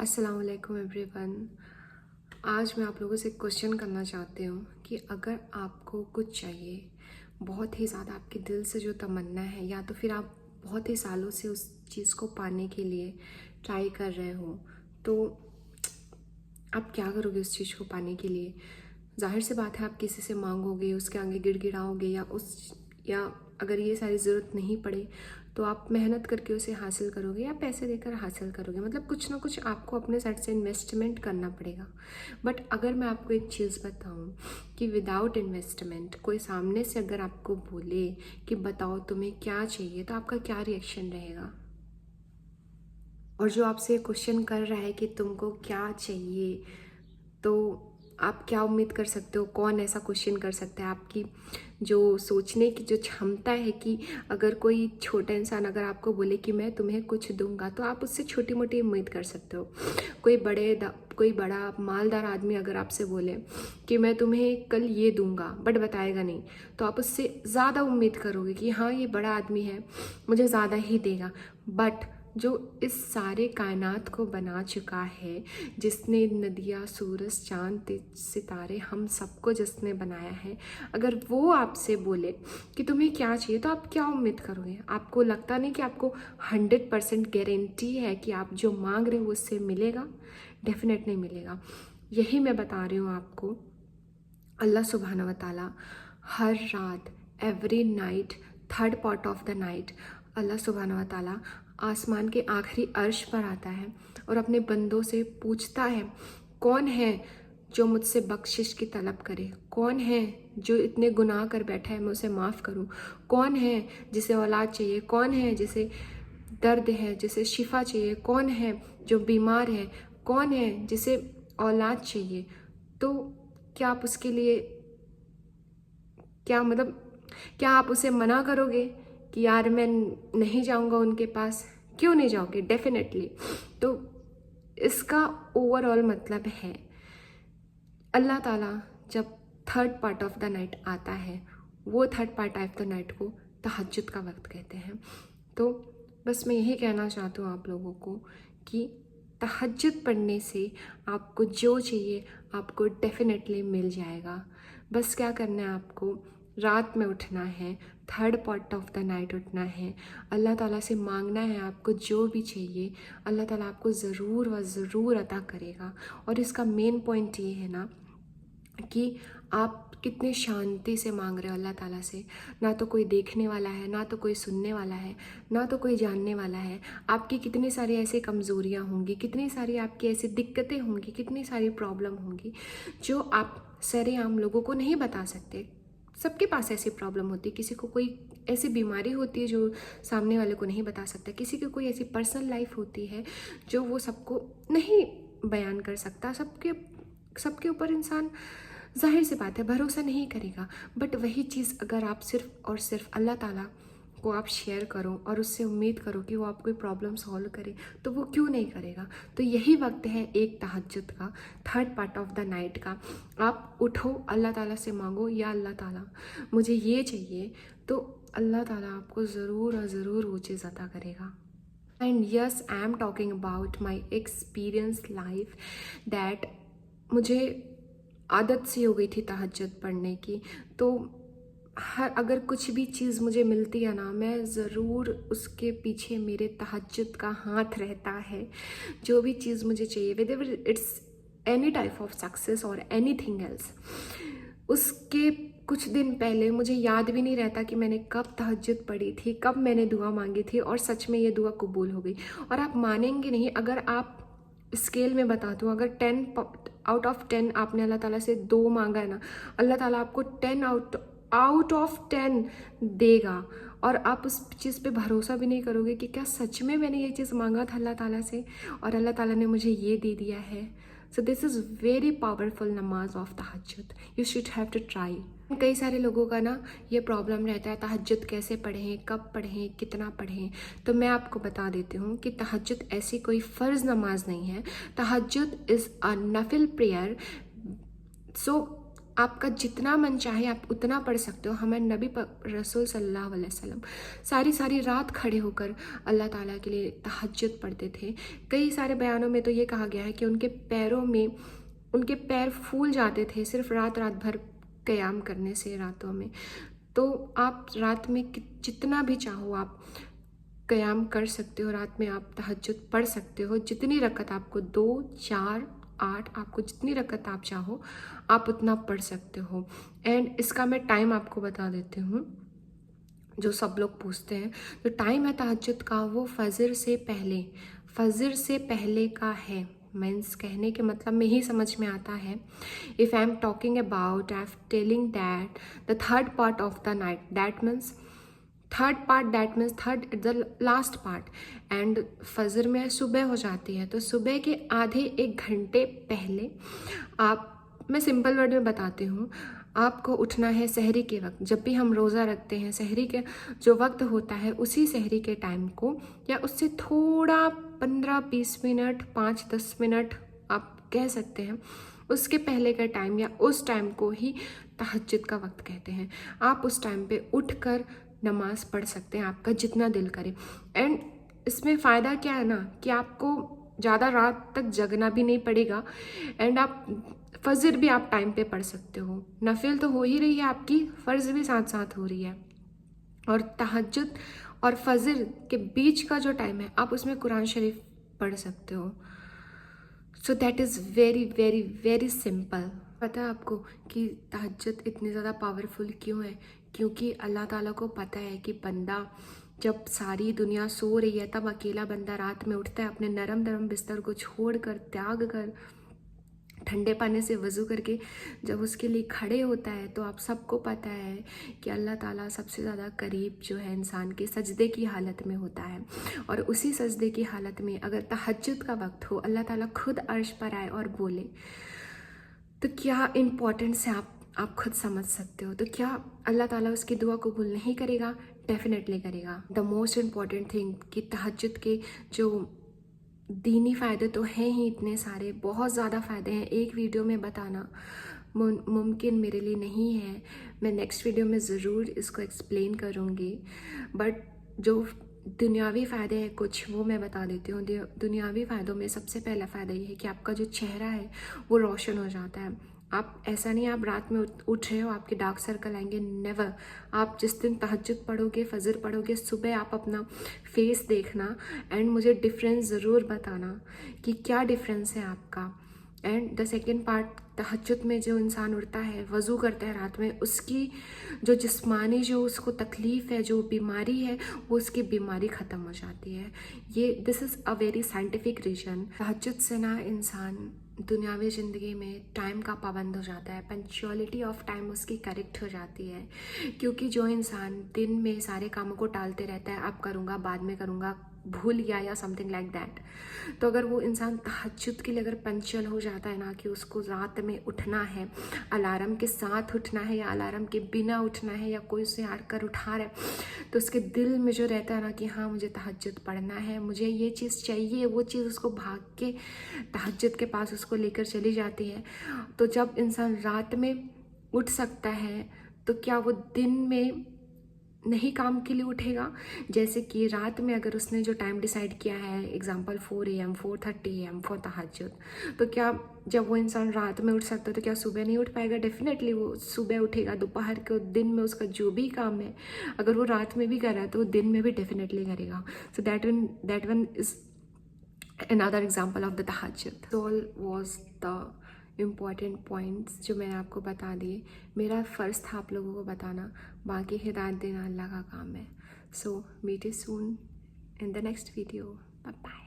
अस्सलाम वालेकुम एवरीवन। आज मैं आप लोगों से क्वेश्चन करना चाहती हूँ कि अगर आपको कुछ चाहिए, बहुत ही ज़्यादा आपके दिल से जो तमन्ना है, या तो फिर आप बहुत ही सालों से उस चीज़ को पाने के लिए ट्राई कर रहे हो, तो आप क्या करोगे उस चीज़ को पाने के लिए? ज़ाहिर सी बात है, आप किसी से मांगोगे, उसके आगे गिड़गिड़ाओगे, या अगर ये सारी ज़रूरत नहीं पड़े तो आप मेहनत करके उसे हासिल करोगे या पैसे देकर हासिल करोगे। मतलब कुछ ना कुछ आपको अपने साइड से इन्वेस्टमेंट करना पड़ेगा। बट अगर मैं आपको एक चीज़ बताऊं कि विदाउट इन्वेस्टमेंट कोई सामने से अगर आपको बोले कि बताओ तुम्हें क्या चाहिए, तो आपका क्या रिएक्शन रहेगा? और जो आपसे क्वेश्चन कर रहा है कि तुमको क्या चाहिए, तो आप क्या उम्मीद कर सकते हो? कौन ऐसा क्वेश्चन कर सकता है? आपकी जो सोचने की जो क्षमता है कि अगर कोई छोटा इंसान अगर आपको बोले कि मैं तुम्हें कुछ दूंगा, तो आप उससे छोटी मोटी उम्मीद कर सकते हो। कोई बड़ा मालदार आदमी अगर आपसे बोले कि मैं तुम्हें कल ये दूंगा, बट बताएगा नहीं, तो आप उससे ज़्यादा उम्मीद करोगे कि हाँ, ये बड़ा आदमी है, मुझे ज़्यादा ही देगा। बट जो इस सारे कायनात को बना चुका है, जिसने नदियाँ, सूरज, चांद, सितारे, हम सबको जिसने बनाया है, अगर वो आपसे बोले कि तुम्हें क्या चाहिए, तो आप क्या उम्मीद करोगे? आपको लगता नहीं कि आपको 100% गारंटी है कि आप जो मांग रहे हो उससे मिलेगा? डेफिनेट नहीं मिलेगा। यही मैं बता रही हूँ आपको। अल्लाह सुब्हानहू व तआला हर रात, every night, third part of the night, Allah सुब्हानहू व तआला आसमान के आखिरी अर्श पर आता है और अपने बंदों से पूछता है, कौन है जो मुझसे बख्शिश की तलब करे? कौन है जो इतने गुनाह कर बैठा है, मैं उसे माफ़ करूं? कौन है जिसे औलाद चाहिए? कौन है जिसे दर्द है, जिसे शिफा चाहिए? कौन है जो बीमार है? कौन है जिसे औलाद चाहिए? तो क्या आप उसके लिए क्या आप उसे मना करोगे कि यार मैं नहीं जाऊंगा उनके पास? क्यों नहीं जाओगे? डेफिनेटली। तो इसका ओवरऑल मतलब है, अल्लाह ताला जब third part of the night आता है, वो third part of the night को तहज्जुद का वक्त कहते हैं। तो बस मैं यही कहना चाहती हूँ आप लोगों को कि तहज्जुद पढ़ने से आपको जो चाहिए आपको डेफिनेटली मिल जाएगा। बस क्या करना है, आपको रात में उठना है, third part of the night उठना है, अल्लाह ताला से मांगना है, आपको जो भी चाहिए अल्लाह ताला आपको ज़रूर व ज़रूर अता करेगा। और इसका मेन पॉइंट ये है ना कि आप कितने शांति से मांग रहे हो अल्लाह ताला से। ना तो कोई देखने वाला है, ना तो कोई सुनने वाला है, ना तो कोई जानने वाला है। आपकी कितनी सारी ऐसी कमज़ोरियाँ होंगी, कितनी सारी आपकी ऐसी दिक्कतें होंगी, कितनी सारी प्रॉब्लम होंगी जो आप सरेआम लोगों को नहीं बता सकते। सबके पास ऐसी प्रॉब्लम होती है। किसी को कोई ऐसी बीमारी होती है जो सामने वाले को नहीं बता सकता। किसी की कोई ऐसी पर्सनल लाइफ होती है जो वो सबको नहीं बयान कर सकता। सबके ऊपर इंसान, जाहिर सी बात है, भरोसा नहीं करेगा। बट वही चीज़ अगर आप सिर्फ और सिर्फ अल्लाह ताला को आप शेयर करो और उससे उम्मीद करो कि वो आपको प्रॉब्लम सॉल्व करे, तो वो क्यों नहीं करेगा? तो यही वक्त है एक तहज्जुद का, third part of the night का। आप उठो, अल्लाह ताला से मांगो, या अल्लाह ताला मुझे ये चाहिए, तो अल्लाह ताला आपको ज़रूर और ज़रूर वो चीज़ अता करेगा। And yes, I am talking about my experience life, that मुझे आदत सी हो गई थी तहज्जुद पढ़ने की। तो अगर कुछ भी चीज़ मुझे मिलती है ना, मैं ज़रूर उसके पीछे मेरे तहज्जुद का हाथ रहता है। जो भी चीज़ मुझे चाहिए, whether it's any type of success और एनीथिंग एल्स, उसके कुछ दिन पहले मुझे याद भी नहीं रहता कि मैंने कब तहज्जुद पढ़ी थी, कब मैंने दुआ मांगी थी, और सच में ये दुआ कबूल हो गई। और आप मानेंगे नहीं, अगर आप स्केल में बता दूँ, अगर 10 आउट ऑफ 10 आपने अल्लाह ताला से 2 मांगा है ना, अल्लाह ताला आपको 10 आउट ऑफ 10 देगा। और आप उस चीज़ पे भरोसा भी नहीं करोगे कि क्या सच में मैंने ये चीज़ मांगा था अल्लाह ताला से और अल्लाह ताला ने मुझे ये दे दिया है। So this is very powerful namaz of tahajjud, you should have to try. कई सारे लोगों का ना ये प्रॉब्लम रहता है, तहज्जुद कैसे पढ़ें, कब पढ़ें, कितना पढ़ें। तो मैं आपको बता देती हूँ कि तहज्जुद ऐसी कोई फ़र्ज़ नमाज नहीं है। तहज्जुद इज़ अ नफिल प्रेयर। सो आपका जितना मन चाहे आप उतना पढ़ सकते हो। हमारे नबी रसूल सल्लल्लाहु अलैहि वसल्लम सारी रात खड़े होकर अल्लाह ताला के लिए तहज्जुद पढ़ते थे। कई सारे बयानों में तो ये कहा गया है कि उनके पैर फूल जाते थे सिर्फ रात भर क़याम करने से रातों में। तो आप रात में जितना भी चाहो आप क़याम कर सकते हो, रात में आप तहज्जुद पढ़ सकते हो। जितनी रकत आपको 2, 4, 8 आपको जितनी रकत आप चाहो आप उतना पढ़ सकते हो। एंड इसका मैं टाइम आपको बता देती हूँ, जो सब लोग पूछते हैं। तो टाइम है तहज्जुद का वो फजर से पहले का है। मीन्स कहने के मतलब में ही समझ में आता है। If I am talking about, I am telling that the third part of the night, that means third the last part. And फजर में सुबह हो जाती है, तो सुबह के आधे 1 घंटे पहले मैं सिंपल वर्ड में बताती हूँ, आपको उठना है सहरी के वक्त। जब भी हम रोज़ा रखते हैं, सहरी के जो वक्त होता है उसी सहरी के टाइम को, या उससे थोड़ा 15-20 मिनट, 5-10 मिनट आप कह सकते हैं, उसके पहले का टाइम या उस टाइम को ही तहज्जुद का वक्त कहते हैं। आप उस टाइम पे उठकर नमाज पढ़ सकते हैं, आपका जितना दिल करे। एंड इसमें फ़ायदा क्या है ना कि आपको ज़्यादा रात तक जगना भी नहीं पड़ेगा। एंड आप फजर भी आप टाइम पे पढ़ सकते हो। नफिल तो हो ही रही है आपकी, फ़र्ज़ भी साथ साथ हो रही है। और तहज्जुद और फजर के बीच का जो टाइम है आप उसमें कुरान शरीफ पढ़ सकते हो। So that is very very very simple. पता है आपको कि तहज्जुद इतनी ज़्यादा पावरफुल क्यों है? क्योंकि अल्लाह ताला को पता है कि बंदा जब सारी दुनिया सो रही है तब अकेला बंदा रात में उठता है, अपने नरम नरम बिस्तर को छोड़ कर, त्याग कर, ठंडे पानी से वज़ू करके जब उसके लिए खड़े होता है, तो आप सबको पता है कि अल्लाह ताला सबसे ज़्यादा करीब जो है इंसान के सजदे की हालत में होता है। और उसी सजदे की हालत में अगर तहज्जुद का वक्त हो, अल्लाह ताला खुद अर्श पर आए और बोले, तो क्या इम्पोर्टेंस है आप खुद समझ सकते हो। तो क्या अल्लाह ताला उसकी दुआ कबूल नहीं करेगा? डेफिनेटली करेगा। द मोस्ट इम्पॉर्टेंट थिंग कि तहज्जुद के जो दीनी फ़ायदे तो हैं ही इतने सारे, बहुत ज़्यादा फ़ायदे हैं, एक वीडियो में बताना मुमकिन मेरे लिए नहीं है। मैं नेक्स्ट वीडियो में ज़रूर इसको एक्सप्लेन करूँगी। बट जो दुनियावी फ़ायदे हैं कुछ, वो मैं बता देती हूँ। दुनियावी फ़ायदों में सबसे पहला फ़ायदा ये है कि आपका जो चेहरा है वो रोशन हो जाता है। आप ऐसा नहीं आप रात में उठ रहे हो आपके डार्क सर्कल आएंगे, नेवर। आप जिस दिन तहज्जुद पढ़ोगे, फजर पढ़ोगे, सुबह आप अपना फेस देखना एंड मुझे डिफरेंस ज़रूर बताना कि क्या डिफरेंस है आपका। एंड द सेकेंड पार्ट, तहज्जुद में जो इंसान उठता है, वज़ू करता है रात में, उसकी जो जिस्मानी जो उसको तकलीफ़ है, जो बीमारी है, वो उसकी बीमारी ख़त्म हो जाती है। ये this is a very scientific reason. तहज्जुद से ना इंसान दुनियावी ज़िंदगी में टाइम का पाबंद हो जाता है, पंक्चुअलिटी ऑफ टाइम उसकी करेक्ट हो जाती है। क्योंकि जो इंसान दिन में सारे कामों को टालते रहता है, अब करूँगा, बाद में करूँगा, भूल गया या समथिंग लाइक दैट, तो अगर वो इंसान तहज्जुद के लिए अगर पंक्चुअल हो जाता है ना कि उसको रात में उठना है, अलार्म के साथ उठना है या अलार्म के बिना उठना है, या कोई उसे हार कर उठा रहा है, तो उसके दिल में जो रहता है ना कि हाँ मुझे तहज्जुद पढ़ना है, मुझे ये चीज़ चाहिए, वो चीज़ उसको भाग के तहज्जुद के पास उसको लेकर चली जाती है। तो जब इंसान रात में उठ सकता है तो क्या वो दिन में नहीं काम के लिए उठेगा? जैसे कि रात में अगर उसने जो टाइम डिसाइड किया है, एग्जांपल 4 AM 4:30 AM फॉर तहज्जुद, तो क्या जब वो इंसान रात में उठ सकता है तो क्या सुबह नहीं उठ पाएगा? डेफिनेटली वो सुबह उठेगा। दोपहर के दिन में उसका जो भी काम है अगर वो रात में भी कर रहा है तो वो दिन में भी डेफिनेटली करेगा। So that one is another example of the tahajjud. So all was the important points जो मैंने आपको बता दिए। मेरा फ़र्ज़ था आप लोगों को बताना, बाकी हिदायत देना अल्लाह का काम है। So meet you soon in the next video. Bye bye.